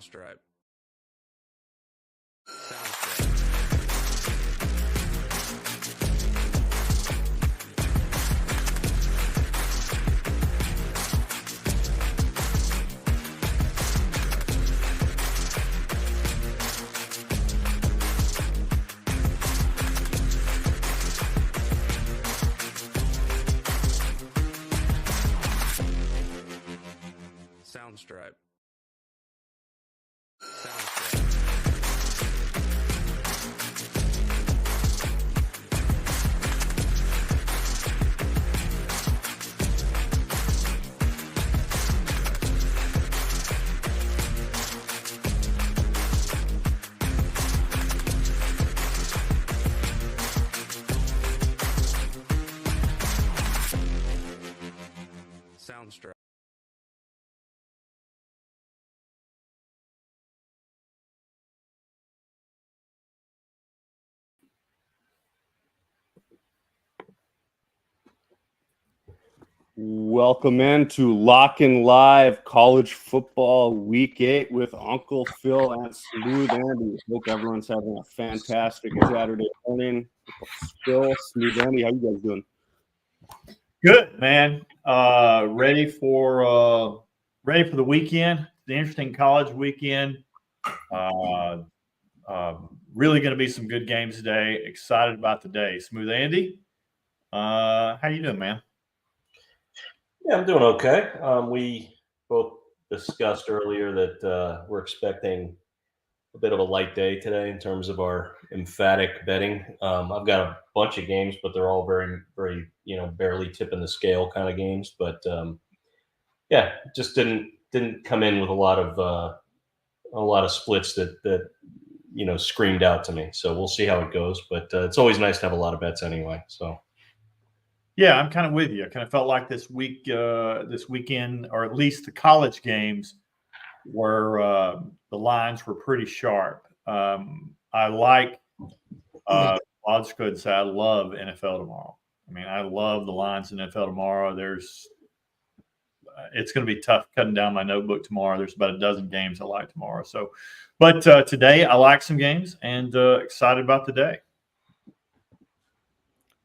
Soundstripe. Soundstripe. Soundstripe. Welcome into Lockin' Live College Football Week 8 with Uncle Phil and Smooth Andy. Hope everyone's having a fantastic Saturday morning. Phil, Smooth Andy, how you guys doing? Good, man. Ready for the weekend. The interesting college weekend. Really going to be some good games today. Excited about the day. Smooth Andy, how you doing, man? Yeah, I'm doing okay. We both discussed earlier that we're expecting a bit of a light day today in terms of our emphatic betting. I've got a bunch of games, but they're all very, very, barely tipping the scale kind of games. But yeah, just didn't come in with a lot of splits that screamed out to me. So we'll see how it goes. But it's always nice to have a lot of bets anyway. So. Yeah, I'm kind of with you. I kind of felt like this weekend, or at least the college games, where the lines were pretty sharp. I like. I'll just go ahead and say I love NFL tomorrow. I mean, I love the lines in NFL tomorrow. It's going to be tough cutting down my notebook tomorrow. There's about a dozen games I like tomorrow. So, but today I like some games and excited about the day.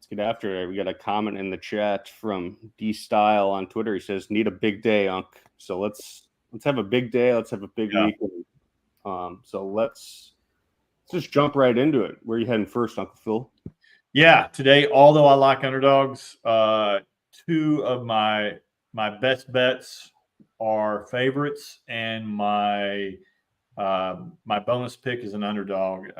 Get after it. We got a comment in the chat from D Style on Twitter. He says, "Need a big day, Unc." So let's have a big day. Let's have a big weekend. So let's just jump right into it. Where are you heading first, Uncle Phil? Yeah, today, although I like underdogs, two of my best bets are favorites, and my bonus pick is an underdog.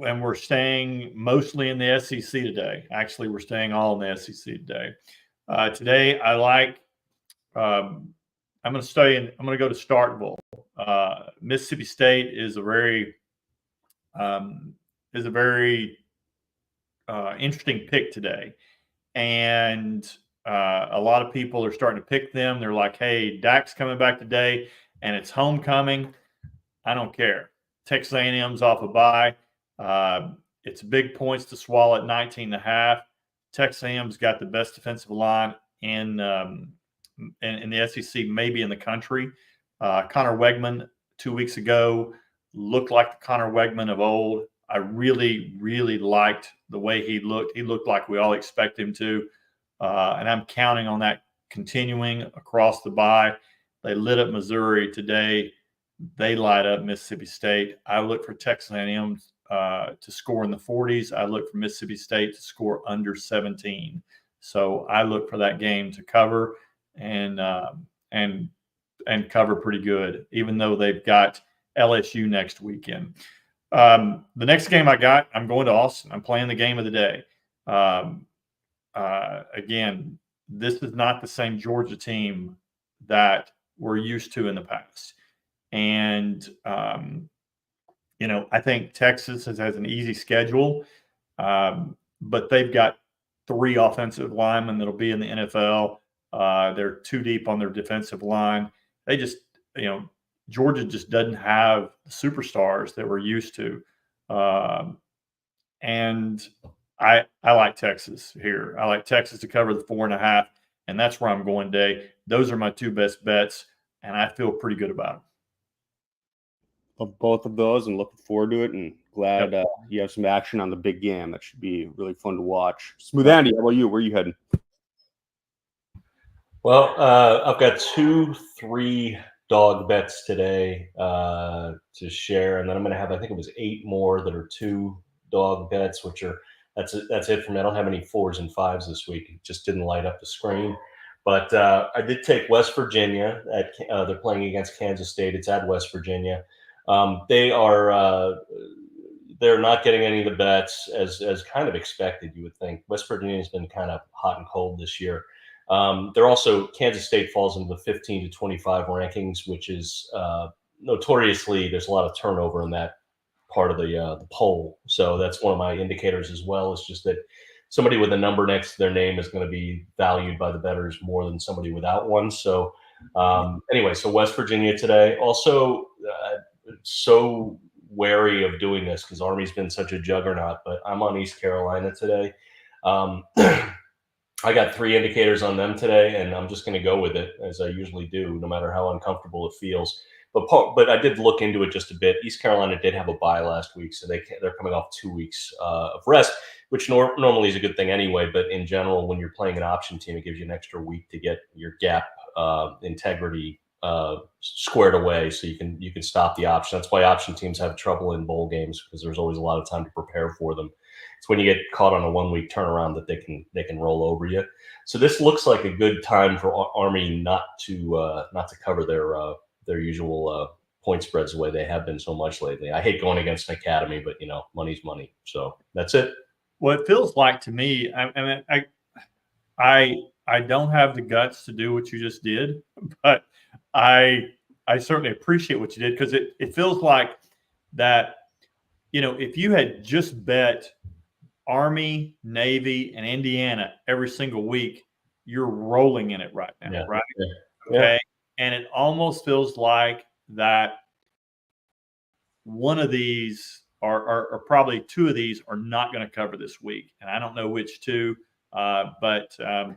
And we're staying mostly in the SEC today. Actually, we're staying all in the SEC today. Today, I like. I'm going to go to Starkville. Mississippi State is a very interesting pick today, and a lot of people are starting to pick them. They're like, "Hey, Dak's coming back today, and it's homecoming." I don't care. Texas A&M's off a bye. It's big points to swallow at 19.5. Texas A&M's got the best defensive line in the SEC, maybe in the country. Connor Wegman 2 weeks ago looked like the Connor Wegman of old. I really, really liked the way he looked. He looked like we all expect him to, and I'm counting on that continuing across the bye. They lit up Missouri today. They light up Mississippi State. I look for Texas A&M to score in the 40s. I look for Mississippi State to score under 17. So I look for that game to cover and cover pretty good, even though they've got LSU next weekend. The next game I'm going to Austin. I'm playing the game of the day. Again, this is not the same Georgia team that we're used to in the past. And, I think Texas has an easy schedule, but they've got 3 offensive linemen that'll be in the NFL. They're too deep on their defensive line. They just, Georgia just doesn't have the superstars that we're used to. And I like Texas here. I like Texas to cover the 4.5, and that's where I'm going today. Those are my 2 best bets. and I feel pretty good about them. Of both of those and looking forward to it, and glad you have some action on the big game. That should be really fun to watch. Smooth Andy, how about you? Where are you heading? Well, I've got 2-3 dog bets today to share, and then I'm going to have, I think it was 8 more that are 2 dog bets, which are that's it for me. I don't have any 4s and 5s this week. It just didn't light up the screen. But I did take West Virginia. They're playing against Kansas State. It's at West Virginia. They're not getting any of the bets as kind of expected. You would think West Virginia has been kind of hot and cold this year. They're also, Kansas State falls into the 15 to 25 rankings, which is notoriously there's a lot of turnover in that part of the poll. So that's one of my indicators as well. It's just that somebody with a number next to their name is going to be valued by the bettors more than somebody without one. So anyway, so West Virginia today. Also, so wary of doing this because Army's been such a juggernaut, but I'm on East Carolina today. I got 3 indicators on them today, and I'm just going to go with it as I usually do, no matter how uncomfortable it feels. But I did look into it just a bit. East Carolina did have a bye last week, so they're coming off 2 weeks of rest, which normally is a good thing anyway. But in general, when you're playing an option team, it gives you an extra week to get your gap integrity squared away, so you can stop the option. That's why option teams have trouble in bowl games, because there's always a lot of time to prepare for them. It's when you get caught on a 1-week turnaround that they can roll over you. So this looks like a good time for Army not to cover their usual point spreads the way they have been so much lately. I hate going against an academy, but money's money. So that's it. Well, it feels like to me, I don't have the guts to do what you just did, but I certainly appreciate what you did, because it feels like that, if you had just bet Army, Navy, and Indiana every single week, you're rolling in it right now, right? Yeah. Okay. And it almost feels like that one of these or probably 2 of these are not going to cover this week. And I don't know which 2, but I'm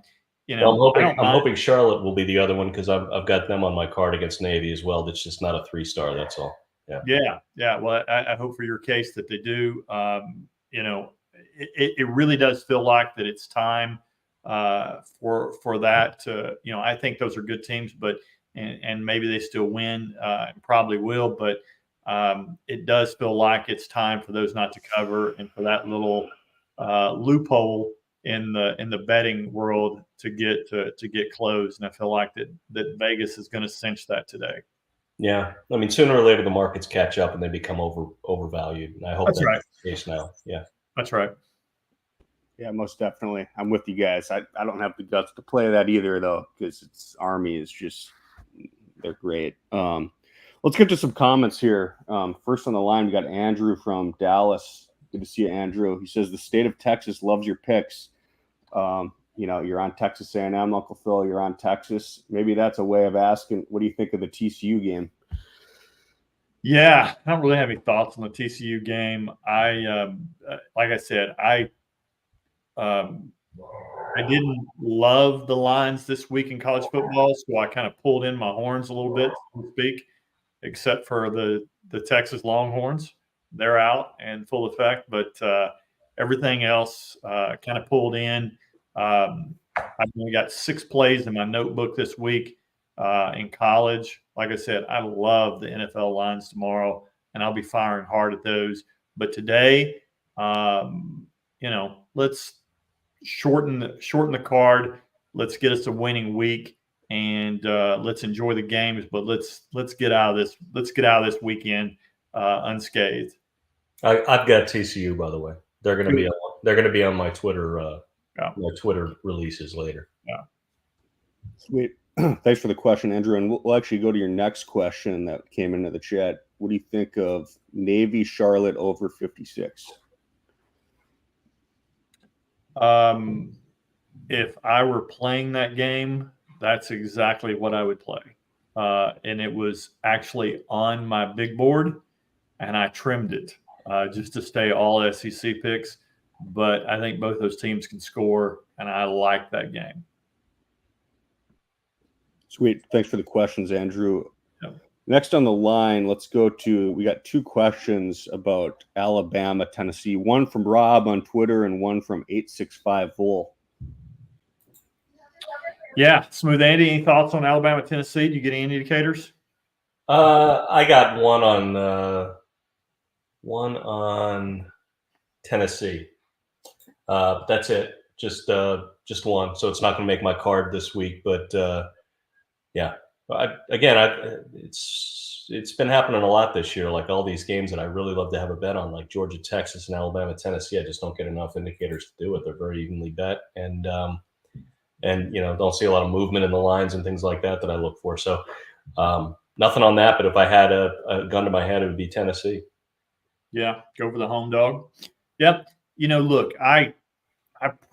hoping Charlotte will be the other one, because I've got them on my card against Navy as well. That's just not a 3-star. That's all. Yeah. Well, I hope for your case that they do. It really does feel like that it's time for that to, I think those are good teams, but and maybe they still win, probably will, but it does feel like it's time for those not to cover, and for that little loophole in the betting world to get closed. And I feel like that Vegas is going to cinch that today. Yeah, I mean, sooner or later the markets catch up and they become overvalued. And I hope that's right. The case now. Yeah, that's right. Yeah, most definitely. I'm with you guys. I don't have the guts to play that either, though, because it's Army is just, they're great. Let's get to some comments here. First on the line, we got Andrew from Dallas. Good to see you, Andrew. He says the state of Texas loves your picks. You're on Texas A&M, Uncle Phil. You're on Texas. Maybe that's a way of asking, what do you think of the TCU game? Yeah, I don't really have any thoughts on the TCU game. Like I said, I didn't love the lines this week in college football, so I kind of pulled in my horns a little bit, so to speak, except for the Texas Longhorns. They're out and full effect, but everything else kind of pulled in. I've only got 6 plays in my notebook this week in college. Like I said, I love the NFL lines tomorrow, and I'll be firing hard at those. But today, let's shorten the card. Let's get us a winning week, and let's enjoy the games. But let's get out of this. Let's get out of this weekend unscathed. I've got TCU, by the way. They're going to be on my Twitter. My Twitter releases later. Yeah. Sweet. Thanks for the question, Andrew. And we'll actually go to your next question that came into the chat. What do you think of Navy Charlotte over 56? If I were playing that game, that's exactly what I would play. And it was actually on my big board, and I trimmed it just to stay all SEC picks. But I think both those teams can score, and I like that game. Sweet. Thanks for the questions, Andrew. Yep. Next on the line, we got two questions about Alabama, Tennessee. One from Rob on Twitter and one from 865-Vol. Yeah, Smooth Andy, any thoughts on Alabama, Tennessee? Do you get any indicators? I got one on Tennessee. That's it. Just one. So it's not going to make my card this week, but yeah. It's been happening a lot this year. Like all these games that I really love to have a bet on, like Georgia, Texas, and Alabama, Tennessee. I just don't get enough indicators to do it. They're very evenly bet, and don't see a lot of movement in the lines and things like that I look for. So nothing on that. But if I had a gun to my head, it would be Tennessee. Yeah, go for the home dog. Yep. Look, I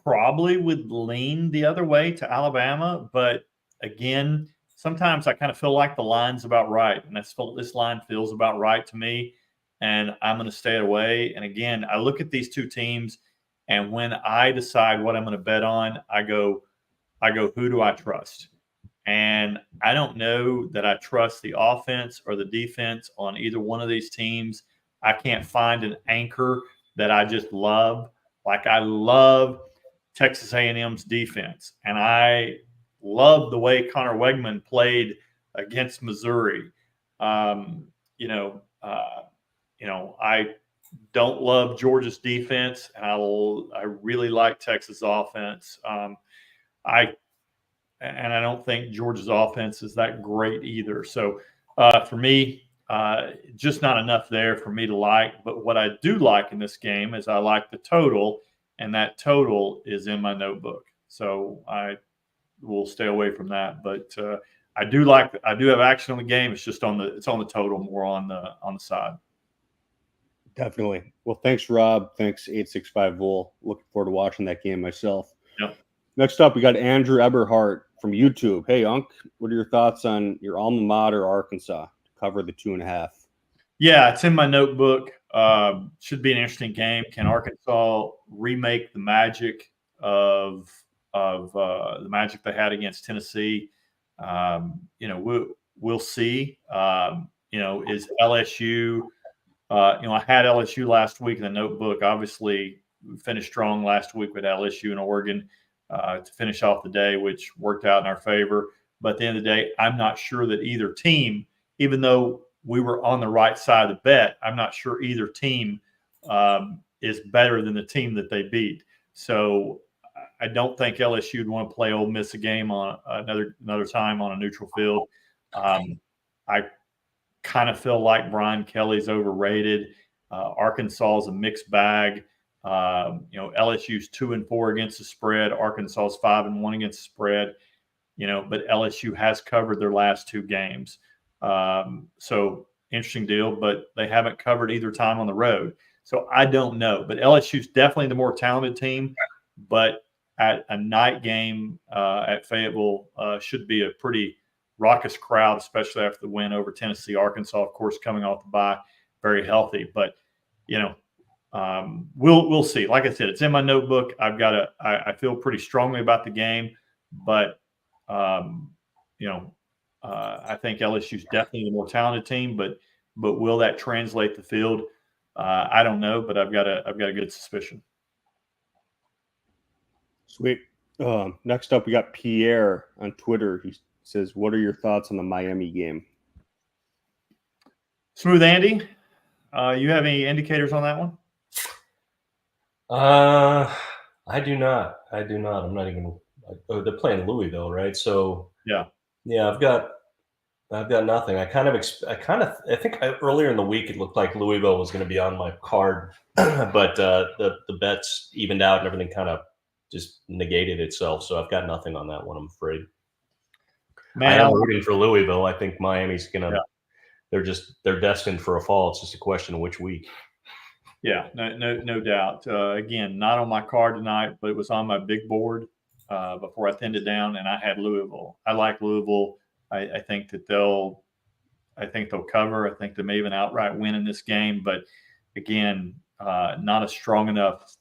probably would lean the other way to Alabama, but again, sometimes I kind of feel like the line's about right, and this line feels about right to me, and I'm going to stay away. And again, I look at these two teams, and when I decide what I'm going to bet on, I go, who do I trust? And I don't know that I trust the offense or the defense on either one of these teams. I can't find an anchor that I just love. Like I love Texas A&M's defense, and I love the way Connor Wegman played against Missouri. I don't love Georgia's defense, and I really like Texas offense. I don't think Georgia's offense is that great either. So for me, just not enough there for me to like. But what I do like in this game is I like the total, and that total is in my notebook. So I will stay away from that. But I do have action on the game. It's just on the total, more on the side. Definitely. Well, thanks, Rob. Thanks, 865-Vol. Looking forward to watching that game myself. Yep. Next up, we got Andrew Eberhardt from YouTube. Hey, Unc, what are your thoughts on your alma mater, Arkansas, to cover the 2.5? Yeah, it's in my notebook. Should be an interesting game. Can Arkansas remake the magic of the magic they had against Tennessee? We'll see. Is LSU? I had LSU last week in the notebook. Obviously, we finished strong last week with LSU and Oregon to finish off the day, which worked out in our favor. But at the end of the day, I'm not sure that either team, even though we were on the right side of the bet, I'm not sure either team is better than the team that they beat. So I don't think LSU would want to play Ole Miss a game on another time on a neutral field. I kind of feel like Brian Kelly's overrated. Arkansas is a mixed bag. LSU's 2-4 against the spread. Arkansas's 5-1 against the spread. But LSU has covered their last two games. So interesting deal, but they haven't covered either time on the road. So I don't know, but LSU's definitely the more talented team, but at a night game at Fayetteville should be a pretty raucous crowd, especially after the win over Tennessee. Arkansas, of course, coming off the bye, very healthy, but we'll see. Like I said, it's in my notebook. I feel pretty strongly about the game, but I think LSU's definitely the more talented team, but will that translate the field? I don't know, but I've got a good suspicion. Sweet. Next up, we got Pierre on Twitter. He says, "What are your thoughts on the Miami game?" Smooth Andy, you have any indicators on that one? I do not. I'm not even. They're playing Louisville, right? So yeah. I've got nothing. I think earlier in the week it looked like Louisville was going to be on my card, but the bets evened out and everything kind of just negated itself. So I've got nothing on that one, I'm afraid. Man, I'm rooting for Louisville. I think Miami's gonna. Yeah. They're destined for a fall. It's just a question of which week. Yeah, no doubt. Again, not on my card tonight, but it was on my big board before I thinned it down, and I had Louisville. I like Louisville. I think that they'll cover. I think they may even outright win in this game. But again, not a strong enough.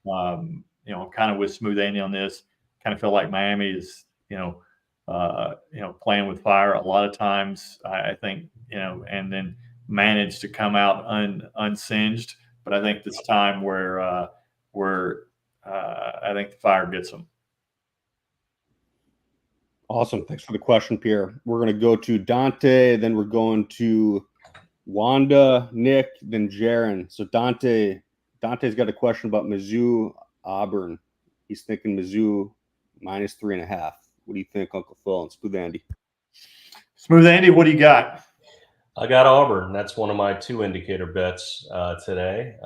Kind of with Smooth Andy on this. Kind of feel like Miami is, playing with fire a lot of times. I think, and then manage to come out unsinged. But I think this time where I think the fire gets them. Awesome. Thanks for the question, Pierre. We're going to go to Dante, then we're going to Wanda, Nick, then Jaron. So Dante's got a question about Mizzou Auburn. He's thinking Mizzou -3.5. What do you think, Uncle Phil and Smooth Andy? Smooth Andy, what do you got? I got Auburn. That's one of my 2 indicator bets today.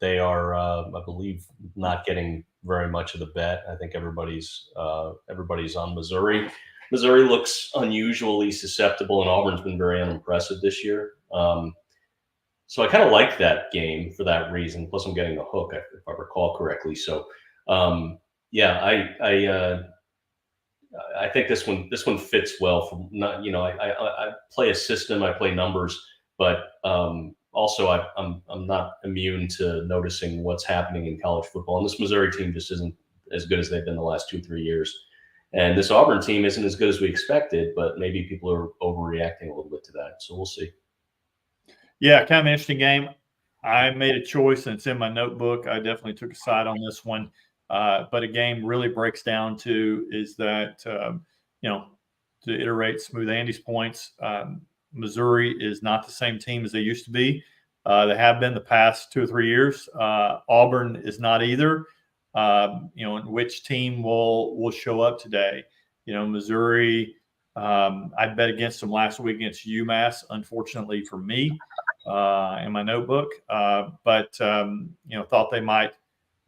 They are, I believe, not getting very much of the bet. I think everybody's on Missouri. Missouri looks unusually susceptible, and Auburn's been very unimpressive this year. So I kind of like that game for that reason. Plus, I'm getting a hook, if I recall correctly. So, I think this one fits well. From not, I play a system, I play numbers, but also I'm not immune to noticing what's happening in college football. And this Missouri team just isn't as good as they've been the last 2-3 years. And this Auburn team isn't as good as we expected, but maybe people are overreacting a little bit to that. So we'll see. Yeah, kind of an interesting game. I made a choice, and it's in my notebook. I definitely took a side on this one. But a game really breaks down to is that, to iterate Smooth Andy's points, Missouri is not the same team as they used to be. They have been the past 2 or 3 years. Auburn is not either. And which team will show up today? Missouri, I bet against them last week against UMass, unfortunately for me, in my notebook. But thought they might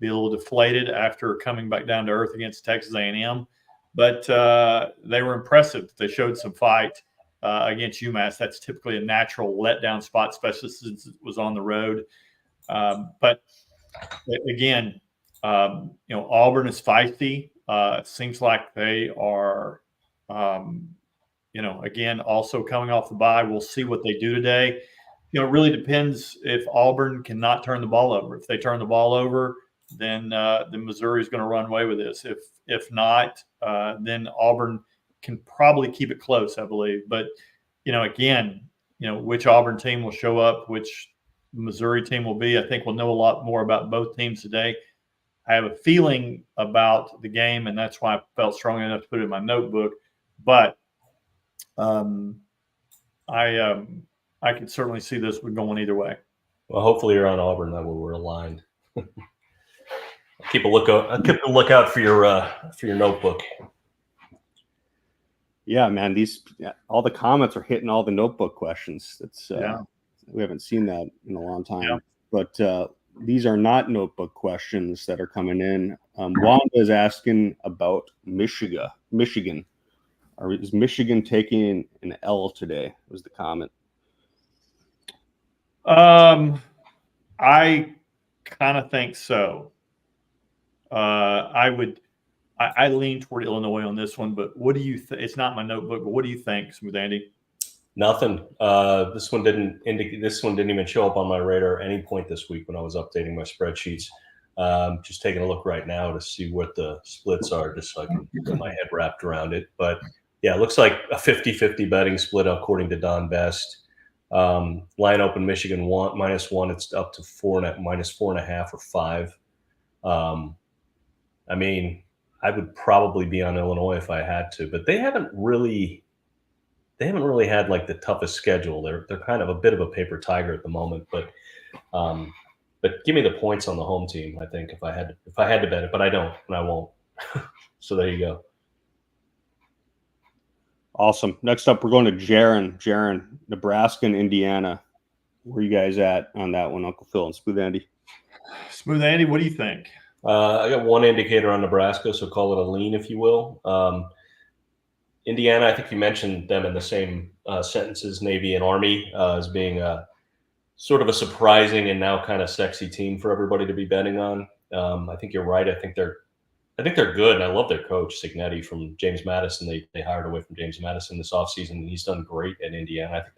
be a little deflated after coming back down to earth against Texas A&M. But they were impressive. They showed some fight against UMass. That's typically a natural letdown spot, especially since it was on the road. But again, Auburn is feisty. It seems like they are, again, also coming off the bye. We'll see what they do today. It really depends if Auburn cannot turn the ball over. If they turn the ball over, then Missouri is going to run away with this. If not, then Auburn can probably keep it close, I believe. But, again, which Auburn team will show up, which Missouri team will be, I think we'll know a lot more about both teams today. I have a feeling about the game, and that's why I felt strong enough to put it in my notebook. But I could certainly see this one going either way. Well, hopefully you're on Auburn. That way we're aligned. Keep a lookout for your notebook. Yeah, man. All the comments are hitting all the notebook questions. We haven't seen that in a long time. Yeah. But these are not notebook questions that are coming in. Wanda is asking about Michigan. Is Michigan taking an L today? Was the comment. I kind of think so. I lean toward Illinois on this one, but what do you think? It's not my notebook, but what do you think, Smooth Andy? Nothing. This one didn't even show up on my radar at any point this week when I was updating my spreadsheets. Just taking a look right now to see what the splits are, just so I can get my head wrapped around it. But yeah, it looks like a 50-50 betting split according to Don Best. Line open Michigan -1. It's up to -4.5 or 5. I mean, I would probably be on Illinois if I had to, but they haven't really had like the toughest schedule. They're kind of a bit of a paper tiger at the moment, but give me the points on the home team. I think if I had to bet it, but I don't and I won't. So there you go. Awesome. Next up, we're going to Jaron. Jaron, Nebraska and Indiana. Where are you guys at on that one, Uncle Phil and Smooth Andy? Smooth Andy, what do you think? I got one indicator on Nebraska, so call it a lean, if you will. Indiana, I think you mentioned them in the same sentences, Navy and Army, as being sort of a surprising and now kind of sexy team for everybody to be betting on. I think you're right. I think they're good, and I love their coach, Cignetti, from James Madison. They hired away from James Madison this offseason, and he's done great at Indiana. I think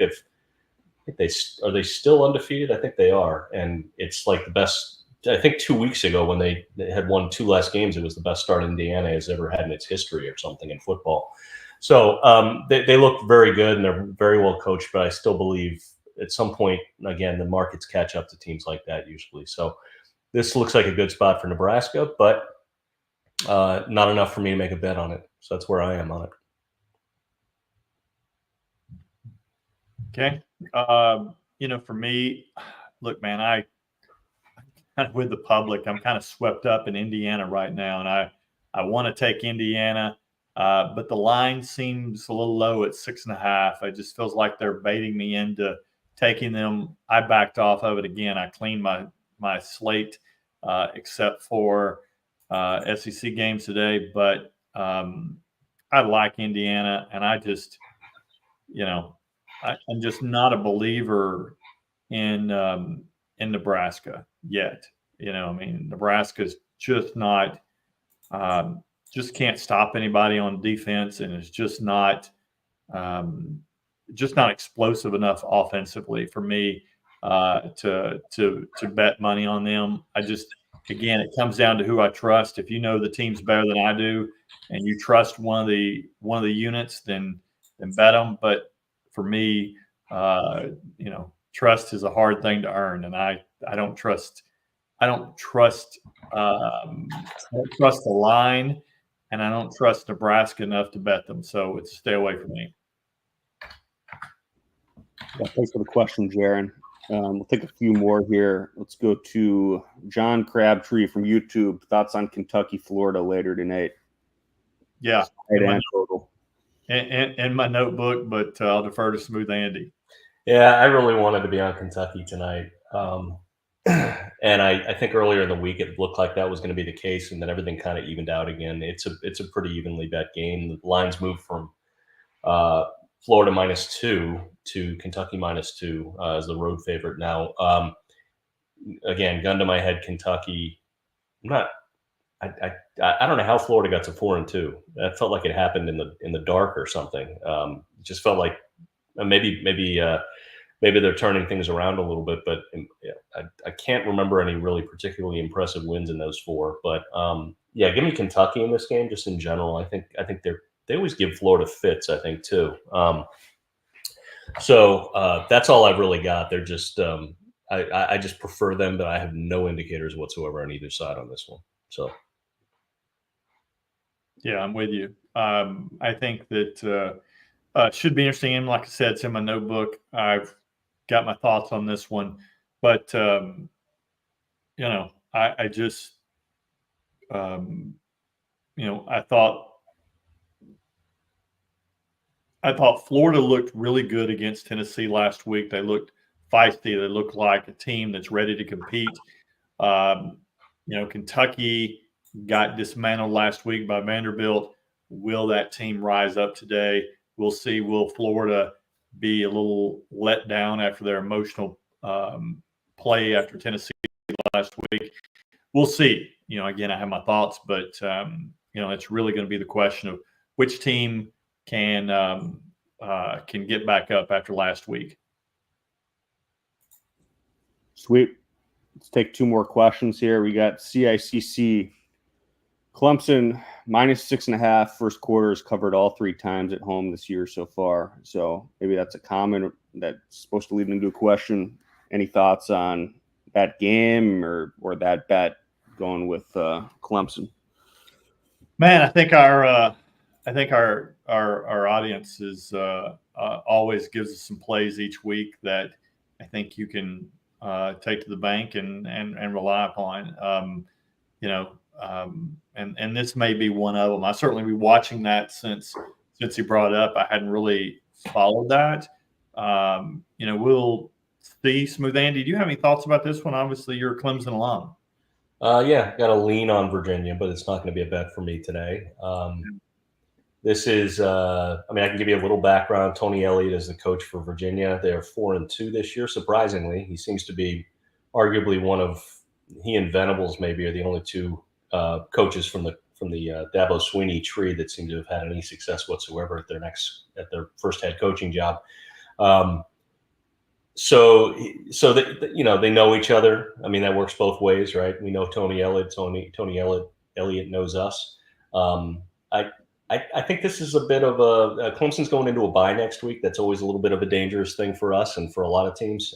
are they still undefeated? I think they are, and it's like the best. I think 2 weeks ago when they had won 2 last games, it was the best start Indiana has ever had in its history or something in football. So they look very good and they're very well coached, but I still believe at some point, again, the markets catch up to teams like that usually. So this looks like a good spot for Nebraska, but not enough for me to make a bet on it. So that's where I am on it. Okay. For me, look, man, I kind of with the public, I'm kind of swept up in Indiana right now, and I want to take Indiana, but the line seems a little low at 6.5. It just feels like they're baiting me into taking them. I backed off of it again. I cleaned my slate, except for SEC games today, but I like Indiana, and I just, I'm just not a believer in Nebraska yet. Nebraska's just not, just can't stop anybody on defense, and it's just not explosive enough offensively for me to bet money on them. Again, it comes down to who I trust. If you know the team's better than I do, and you trust one of the units, then bet them. But for me, trust is a hard thing to earn, and I don't trust the line, and I don't trust Nebraska enough to bet them. So it's stay away from me. Yeah, thanks for the question, Jaron. We'll take a few more here. Let's go to John Crabtree from YouTube. Thoughts on Kentucky, Florida later tonight? Yeah, total. In my notebook, but I'll defer to Smooth Andy. Yeah, I really wanted to be on Kentucky tonight. And I think earlier in the week it looked like that was going to be the case, and then everything kind of evened out again. It's a pretty evenly bet game. The lines moved from Florida -2 to Kentucky -2 as the road favorite now. Again, gun to my head, Kentucky. I don't know how Florida got to 4-2. That felt like it happened in the dark or something. It just felt like maybe they're turning things around a little bit, but I can't remember any really particularly impressive wins in those four. But give me Kentucky in this game just in general. I think they always give Florida fits, I think, too. So that's all I've really got. They're just I just prefer them, but I have no indicators whatsoever on either side on this one. So yeah, I'm with you. I think that should be interesting. And like I said, it's in my notebook. I've got my thoughts on this one, but I just I thought Florida looked really good against Tennessee last week. They looked feisty. They looked like a team that's ready to compete. Kentucky got dismantled last week by Vanderbilt. Will that team rise up today? We'll see. Will Florida be a little let down after their emotional play after Tennessee last week? We'll see. Again, I have my thoughts, but it's really going to be the question of which team can get back up after last week. Sweet. Let's take two more questions here. We got CICC. Clemson -6.5. First quarter has covered all 3 times at home this year so far. So maybe that's a comment that's supposed to lead into a question. Any thoughts on that game or that bet going with Clemson? Man, I think our audience is always gives us some plays each week that I think you can take to the bank and rely upon. And this may be one of them. I certainly be watching that since he brought it up. I hadn't really followed that. We'll see. Smooth Andy, do you have any thoughts about this one? Obviously, you're a Clemson alum. Got to lean on Virginia, but it's not going to be a bet for me today. This is, I can give you a little background. Tony Elliott is the coach for Virginia. They're 4-2 this year. Surprisingly, he seems to be arguably he and Venables maybe are the only two coaches from the Dabo Swinney tree that seem to have had any success whatsoever at their first head coaching job. So they know each other. That works both ways, right? We know Tony Elliott. Tony Elliott knows us. I think this is a bit of a Clemson's going into a bye next week. That's always a little bit of a dangerous thing for us and for a lot of teams.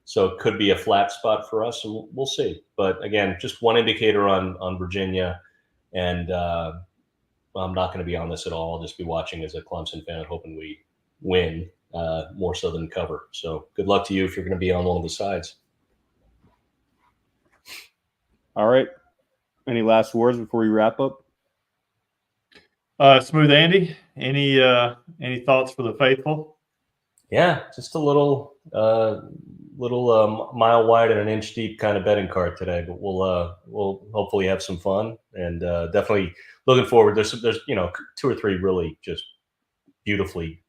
So it could be a flat spot for us, and we'll see. But again, just one indicator on Virginia, and I'm not going to be on this at all. I'll just be watching as a Clemson fan, hoping we win more so than cover. So good luck to you if you're going to be on one of the sides. All right. Any last words before we wrap up? Smooth Andy, any thoughts for the faithful? Yeah, just a little mile wide and an inch deep kind of betting card today, but we'll hopefully have some fun, and definitely looking forward. There's 2 or 3 really just beautifully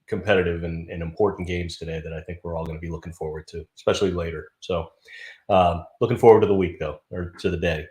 competitive and important games today that I think we're all going to be looking forward to, especially later. So looking forward to the week though, or to the day.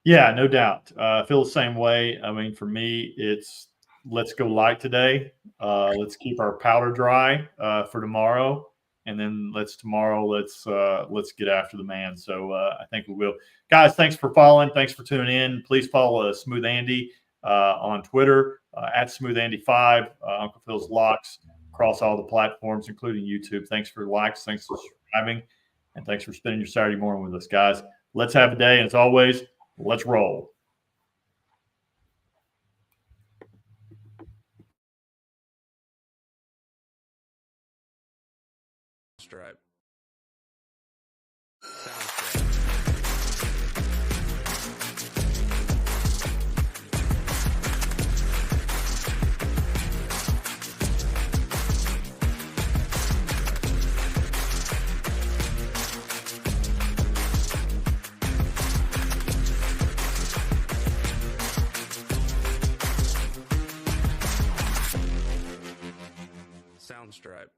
Yeah, no doubt. I feel the same way. I mean, for me, it's let's go light today. Let's keep our powder dry for tomorrow, and then let's get after the man. So I think we will. Guys, thanks for following. Thanks for tuning in. Please follow Smooth Andy on Twitter at SmoothAndy5, Uncle Phil's Locks across all the platforms, including YouTube. Thanks for likes. Thanks for subscribing, and thanks for spending your Saturday morning with us, guys. Let's have a day, and as always, let's roll. Stripe. Soundstripe.